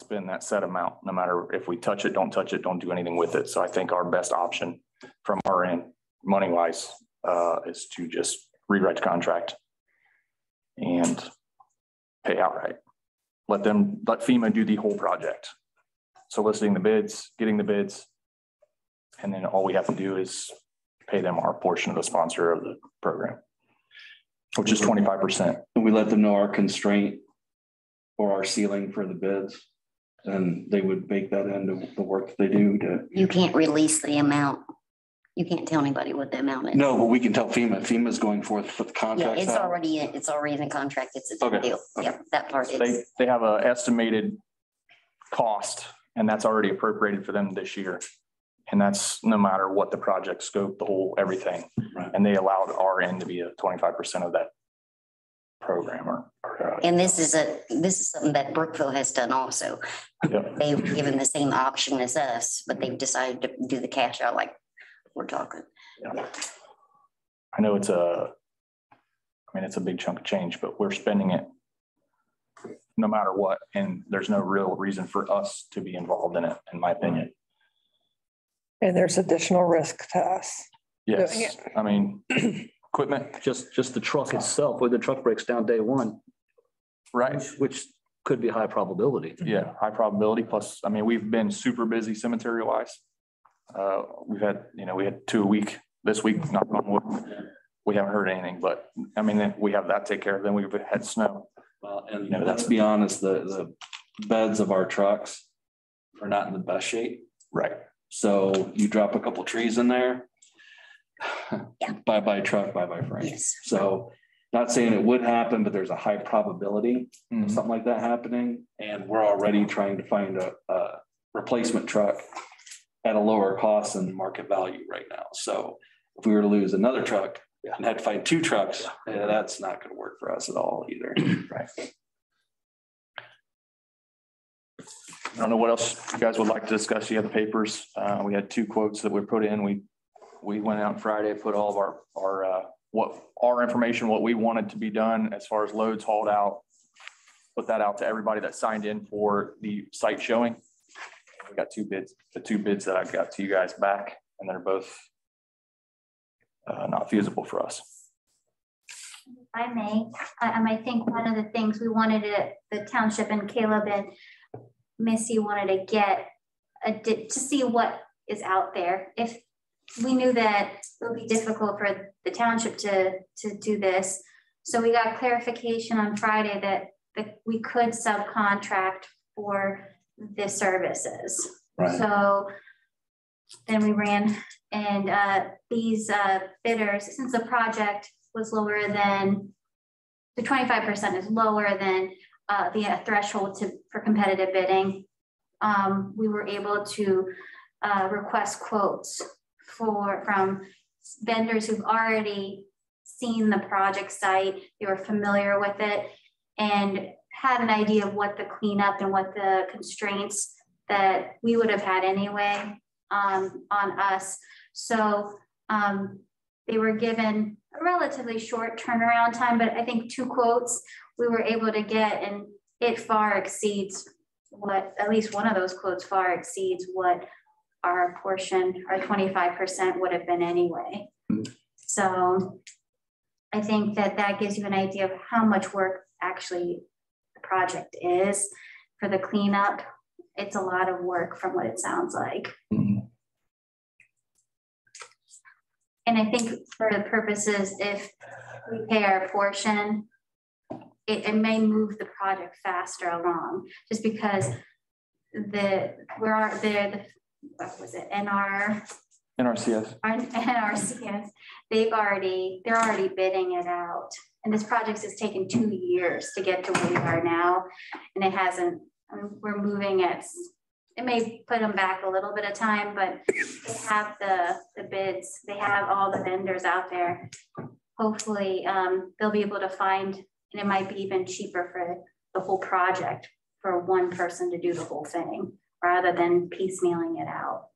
spend that set amount, no matter if we touch it, don't do anything with it. So I think our best option from our end, money wise, is to just rewrite the contract and pay outright. Let FEMA do the whole project. Soliciting the bids, getting the bids, and then all we have to do is pay them our portion of the sponsor of the program, which is 25%. And we let them know our constraint or our ceiling for the bids, and they would bake that into the work that they do. You can't release the amount. You can't tell anybody what the amount is. No, but we can tell FEMA. FEMA's going forth to put the contract. Yeah, it's already in the contract. It's a okay. deal. Okay. Yep, that part is. They have an estimated cost, and that's already appropriated for them this year. And that's no matter what the project scope, the whole everything. Right. And they allowed our end to be a 25% of that program. And this is something that Brookville has done also. Yep. They've given the same option as us, but they've decided to do the cash out like we're talking. Yeah. I know it's a big chunk of change, but we're spending it no matter what. And there's no real reason for us to be involved in it, in my opinion. And there's additional risk to us. Yes. I mean, equipment. Just the truck itself, where the truck breaks down day one. Right. Which could be high probability. Yeah, high probability. Plus, I mean, we've been super busy cemetery wise. We had 2 a week this week, knock on wood. We haven't heard anything, but I mean, we have that to take care of. Then we've had snow. Well, and let's be honest, the beds of our trucks are not in the best shape. Right. So you drop a couple trees in there, bye-bye truck, bye-bye frame. Yes. So not saying it would happen, but there's a high probability of something like that happening. And we're already trying to find a replacement truck at a lower cost than market value right now. So if we were to lose another truck and had to find 2 trucks, that's not going to work for us at all either. Right. I don't know what else you guys would like to discuss. You have the papers. We had 2 quotes that we put in. We went out Friday, put all of our information, what we wanted to be done as far as loads hauled out, put that out to everybody that signed in for the site showing. We got 2 bids, the 2 bids that I got to you guys back, and they're both not feasible for us. If I may, I think one of the things we wanted the township and Caleb and Missy wanted to get to see what is out there. If we knew that it would be difficult for the township to do this, so we got clarification on Friday that we could subcontract for the services. Right. So then we ran, and these bidders, since the project was lower than the 25% is lower than the threshold for competitive bidding, we were able to request quotes from vendors who've already seen the project site. They were familiar with it and had an idea of what the cleanup and what the constraints that we would have had anyway on us. So they were given a relatively short turnaround time, but I think 2 quotes we were able to get, and it far exceeds what, at least one of those quotes far exceeds what our portion, our 25% would have been anyway. So I think that gives you an idea of how much work actually the project is for the cleanup. It's a lot of work from what it sounds like. Mm-hmm. And I think for the purposes, if we pay our portion, it may move the project faster along, just because what was it, NRCS, they're already bidding it out, and this project has taken 2 years to get to where we are now, and it hasn't. We're moving it. It may put them back a little bit of time, but they have the bids. They have all the vendors out there. Hopefully, they'll be able to find, and it might be even cheaper for the whole project for one person to do the whole thing rather than piecemealing it out.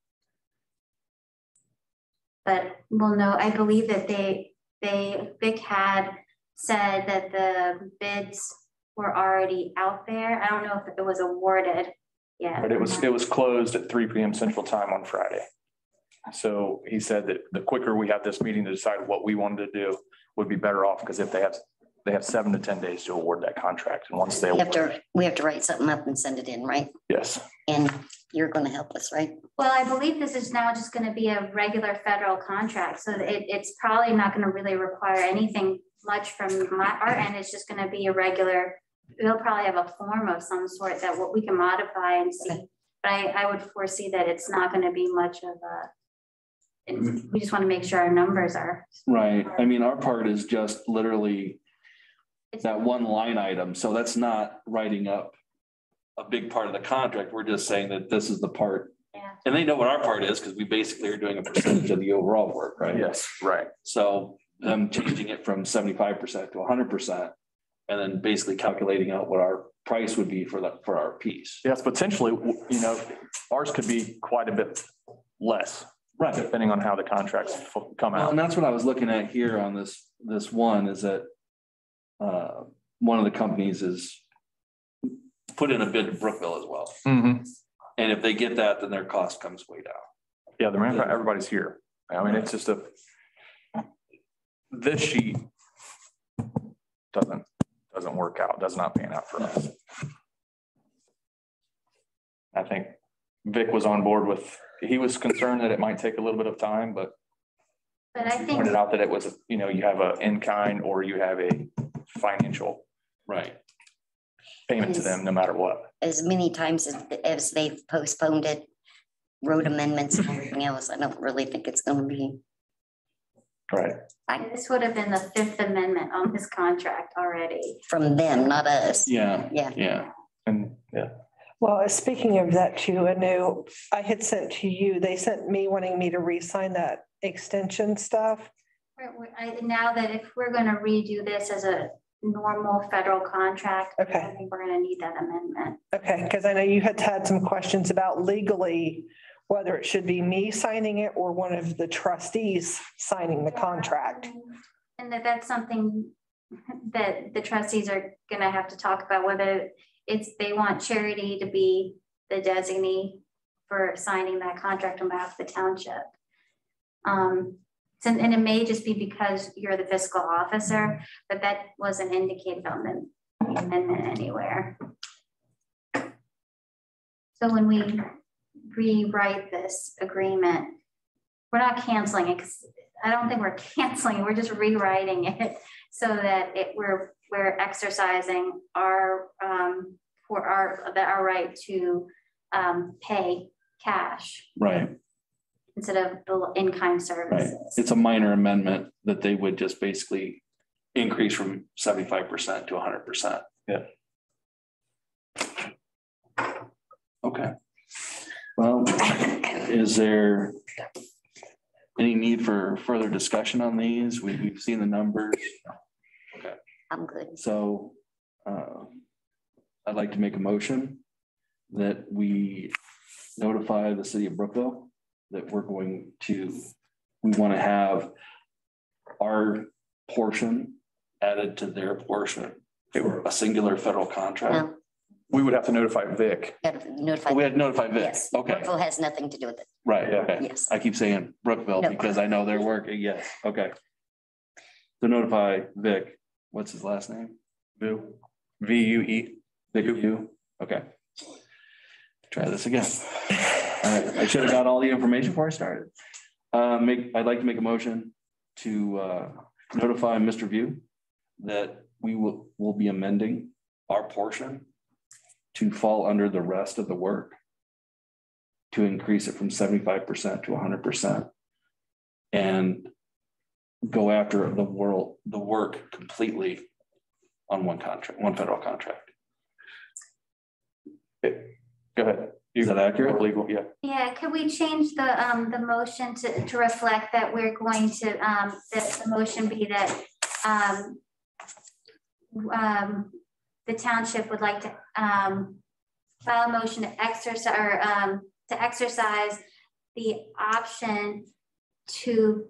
But we'll know. I believe that Vic had said that the bids were already out there. I don't know if it was awarded, yet. But it was closed at 3 p.m. Central Time on Friday. So he said that the quicker we have this meeting to decide what we wanted to do would be better off, because if they have 7 to 10 days to award that contract. And once they we have to write something up and send it in, right? yes. And you're going to help us, right? Well, I believe this is now just going to be a regular federal contract, so it's probably not going to really require anything much from our end. It's just going to be a regular, we'll probably have a form of some sort that what we can modify and see. Okay. But I would foresee that it's not going to be much of we just want to make sure our numbers are. Right. I mean, our part is just literally that one line item. So that's not writing up a big part of the contract. We're just saying that this is the part. Yeah. And they know what our part is, because we basically are doing a percentage of the overall work, right? Yes, right. So them changing it from 75% to 100%, and then basically calculating out what our price would be for our piece. Yes, potentially, ours could be quite a bit less. Right. Depending on how the contracts come out. And that's what I was looking at here on this one, is that one of the companies is put in a bid to Brookville as well. Mm-hmm. And if they get that, then their cost comes way down. Yeah, the main fact, everybody's here. I mean, it's just this sheet doesn't work out, does not pan out for us. I think Vic was on board with, he was concerned that it might take a little bit of time, but I think pointed out that it was, you have a in-kind or you have a financial payment to them no matter what. As many times as they've postponed it, road amendments and everything else, I don't really think it's going to be. Right. This would have been the 5th amendment on this contract already. From them, not us. Yeah. Yeah. Yeah. And yeah. Well, speaking of that too, Anu, I had sent to you, they sent me wanting me to re-sign that extension stuff. Now that if we're going to redo this as a normal federal contract, okay, I think we're going to need that amendment. Okay, because I know you had some questions about legally whether it should be me signing it or one of the trustees signing the contract. And that's something that the trustees are going to have to talk about, whether they want Charity to be the designee for signing that contract on behalf of the township. And it may just be because you're the fiscal officer, but that wasn't indicated on the amendment anywhere. So when we rewrite this agreement, we're not canceling it, because I don't think we're canceling it. We're just rewriting it so that we're exercising our right to pay cash, right, instead of the in-kind services. Right. It's a minor amendment that they would just basically increase from 75% to 100%. Yeah. Okay. Well, is there any need for further discussion on these? We've seen the numbers. Okay. I'm good. So I'd like to make a motion that we notify the city of Brookville that we want to have our portion added to their portion for a singular federal contract. No. We would have to notify Vic. We had to notify Vic. Yes. Okay. Brookville has nothing to do with it. Right. Yeah. Okay. Yes. I keep saying Brookville because I know they're working. Yes. Okay. So notify Vic. What's his last name? Vu. V-U-E. Vic U. Okay. Try this again. All right. I should have got all the information before I started. I'd like to make a motion to notify Mr. View that we will be amending our portion to fall under the rest of the work, to increase it from 75% to 100%, and go after the work completely on one contract, one federal contract. Go ahead. Is that accurate? Legal, yeah. Yeah, could we change the motion to reflect that we're going to, that the motion be that the township would like to file a motion to exercise the option to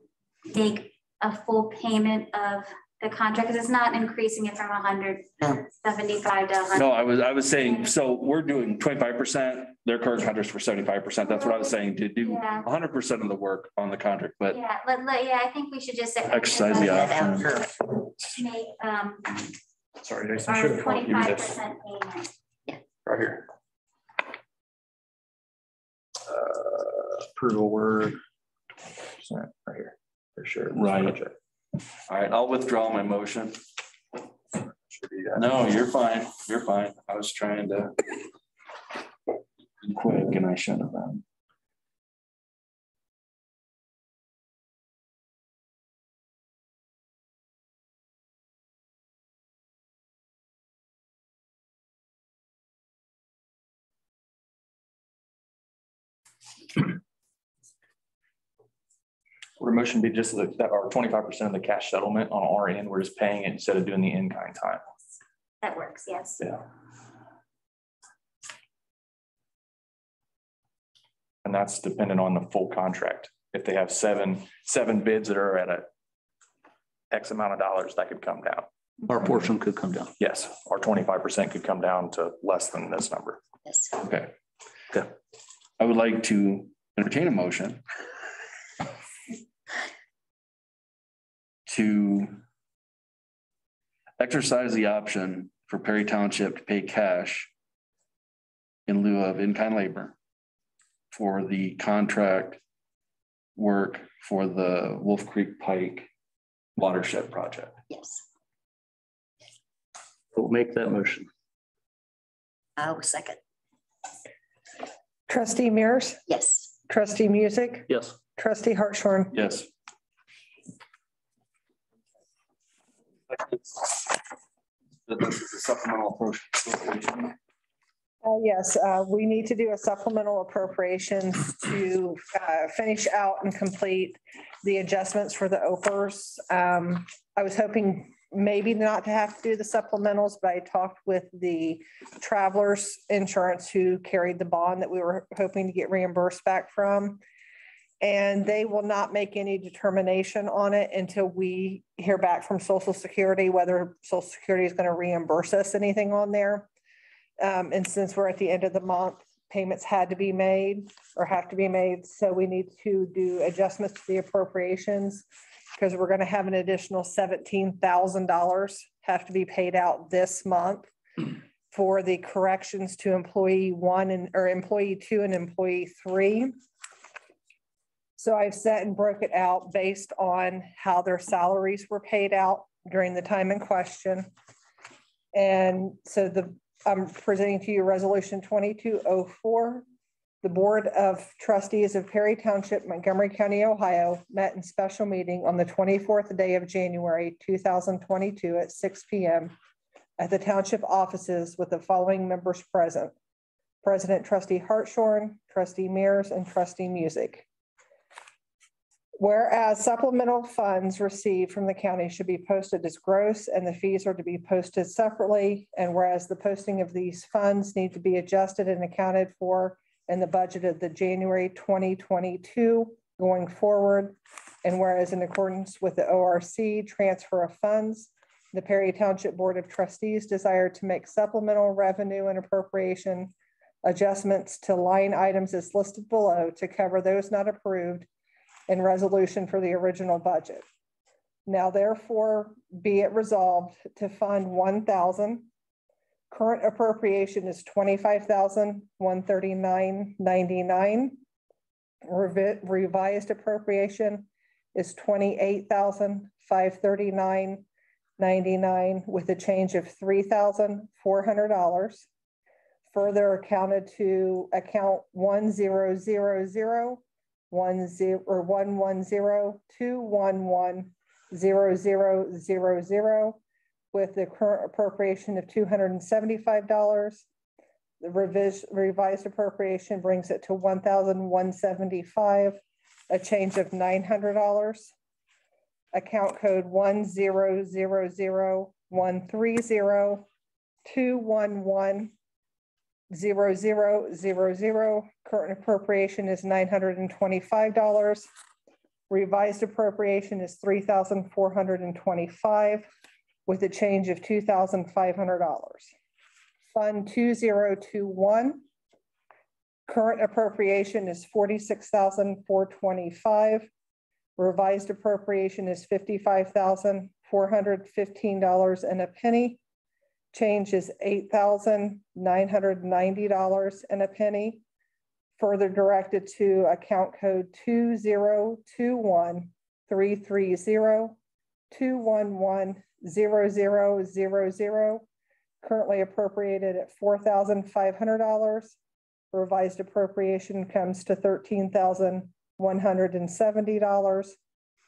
make a full payment of the contract, because it's not increasing it from 175 to 100. No, I was saying, so we're doing 25%, their current contract's for 75%. That's what I was saying, to do 100% of the work on the contract, but Yeah, I think we should just say. exercise the option. Make, Sorry, Jason. our Should have told you 25% this payment. right here. Approval word. Right here, for sure. Right. Project. All right, I'll withdraw my motion. Should be that. No, you're fine. You're fine. I was trying to be quick and I shouldn't have been. Would a motion be just that our 25% of the cash settlement on our end, we're just paying it instead of doing the in-kind time? That works, yes. Yeah. And that's dependent on the full contract. If they have seven bids that are at a X amount of dollars, that could come down. Our portion could come down. Yes, our 25% could come down to less than this number. Yes. Okay. Okay. I would like to entertain a motion to exercise the option for Perry Township to pay cash in lieu of in-kind labor for the contract work for the Wolf Creek Pike watershed project. Yes. We'll make that motion. I will second. Trustee Mears, Yes. trustee Music, Yes. trustee Hartshorn. Yes. This is a supplemental appropriation. Yes, we need to do a supplemental appropriations to finish out and complete the adjustments for the OPERS. I was hoping maybe not to have to do the supplementals, but I talked with the travelers insurance who carried the bond that we were hoping to get reimbursed back from. And they will not make any determination on it until we hear back from Social Security, whether Social Security is going to reimburse us anything on there. And since we're at the end of the month, payments had to be made or have to be made. So we need to do adjustments to the appropriations because we're going to have an additional $17,000 have to be paid out this month for the corrections to employee 1 or employee 2 and employee 3. So I've set and broke it out based on how their salaries were paid out during the time in question. And so I'm presenting to you Resolution 2204. The Board of Trustees of Perry Township, Montgomery County, Ohio, met in special meeting on the 24th day of January, 2022 at 6 p.m. at the Township offices with the following members present: President Trustee Hartshorn, Trustee Mears, and Trustee Music. Whereas supplemental funds received from the county should be posted as gross and the fees are to be posted separately. And whereas the posting of these funds need to be adjusted and accounted for in the budget of the January 2022 going forward. And whereas in accordance with the ORC transfer of funds, the Perry Township Board of Trustees desired to make supplemental revenue and appropriation adjustments to line items as listed below to cover those not approved in resolution for the original budget. Now therefore be it resolved to fund 1,000. Current appropriation is $25,139.99. Revised appropriation is $28,539.99 with a change of $3,400. Further accounted to account 110-211-0000 with the current appropriation of $275. The revised appropriation brings it to $1,175, a change of $900. Account code 1000130-211-0000. Current appropriation is $925. Revised appropriation is $3,425 with a change of $2,500. Fund 2021. Current appropriation is $46,425. Revised appropriation is $55,415 and a penny. Change is $8,990 and a penny. Further directed to account code 2021-330-211-00000, currently appropriated at $4,500. Revised appropriation comes to $13,170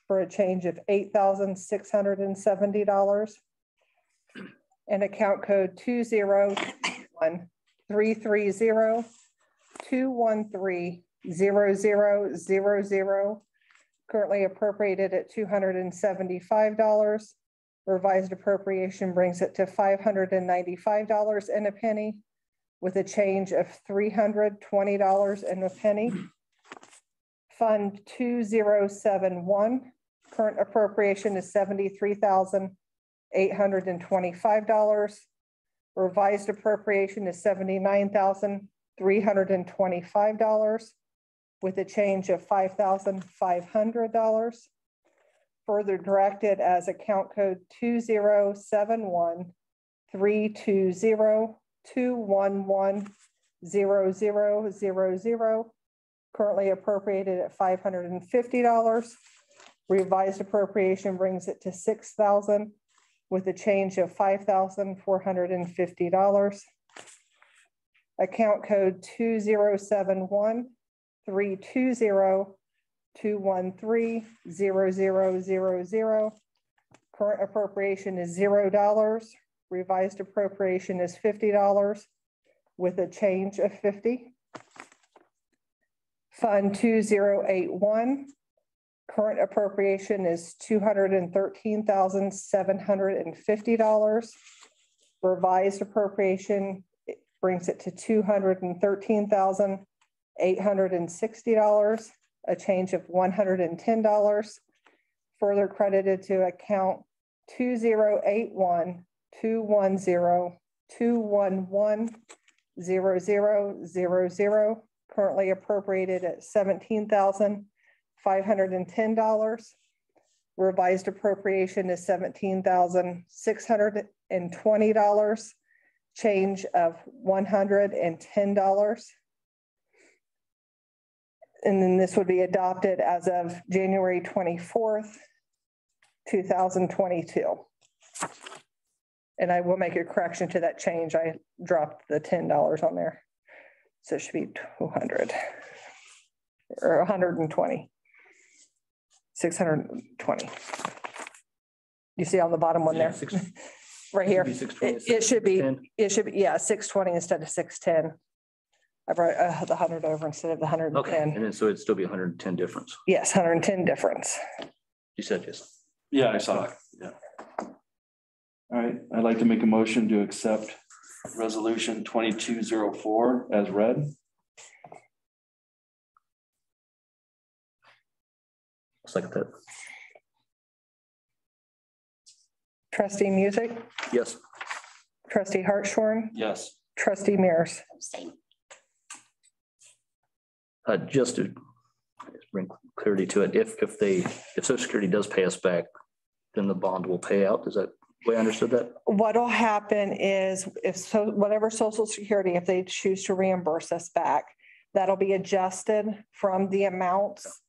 for a change of $8,670. And account code 2013-213-00000, currently appropriated at $275. Revised appropriation brings it to $595 and a penny, with a change of $320 and a penny. Fund 2071, current appropriation is $73,825. Revised appropriation is $79,325, with a change of $5,500. Further directed as account code 2071-320-211-0000, currently appropriated at $550. Revised appropriation brings it to $6,000 with a change of $5,450. Account code 2071-320-213-0000. Current appropriation is $0. Revised appropriation is $50 with a change of $50. Fund 2081. Current appropriation is $213,750. Revised appropriation brings it to $213,860, a change of $110. Further credited to account 2081-210-211-0000, currently appropriated at $17,510. Revised appropriation is $17,620, change of $110. And then this would be adopted as of January 24th, 2022. And I will make a correction to that change. I dropped the $10 on there. So it should be 200 or 120. 620. You see on the bottom one there, right here. It should be, yeah, 620 instead of 610. I brought the 100 over instead of the 110. Okay, and then so it'd still be 110 difference. Yes, 110 difference. You said yes. Yeah, I saw it. Yeah. All right, I'd like to make a motion to accept resolution 2204 as read. Second that. Trustee Music, Yes. trustee Hartshorn, Yes. trustee Mears. Abstain. Just to bring clarity to it, if Social Security does pay us back, then the bond will pay out. Is that the way I understood that? What'll happen is whatever Social Security, if they choose to reimburse us back, that'll be adjusted from the amounts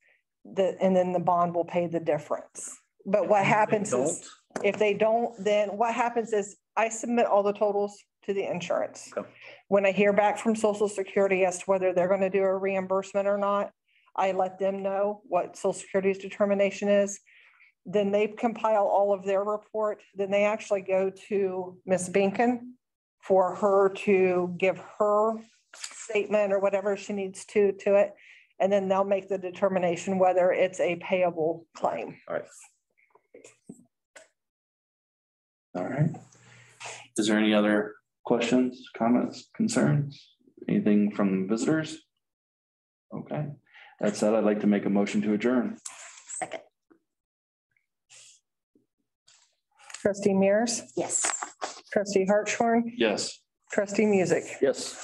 and then the bond will pay the difference. But what happens is if they don't, then what happens is I submit all the totals to the insurance. Okay. When I hear back from Social Security as to whether they're going to do a reimbursement or not, I let them know what Social Security's determination is. Then they compile all of their report. Then they actually go to Ms. Binkin for her to give her statement or whatever she needs to it. And then they'll make the determination whether it's a payable claim. All right. All right. Is there any other questions, comments, concerns? Anything from visitors? Okay. That said, I'd like to make a motion to adjourn. Second, Trustee Mears, yes. trustee Hartshorn, Yes. trustee Music. Yes.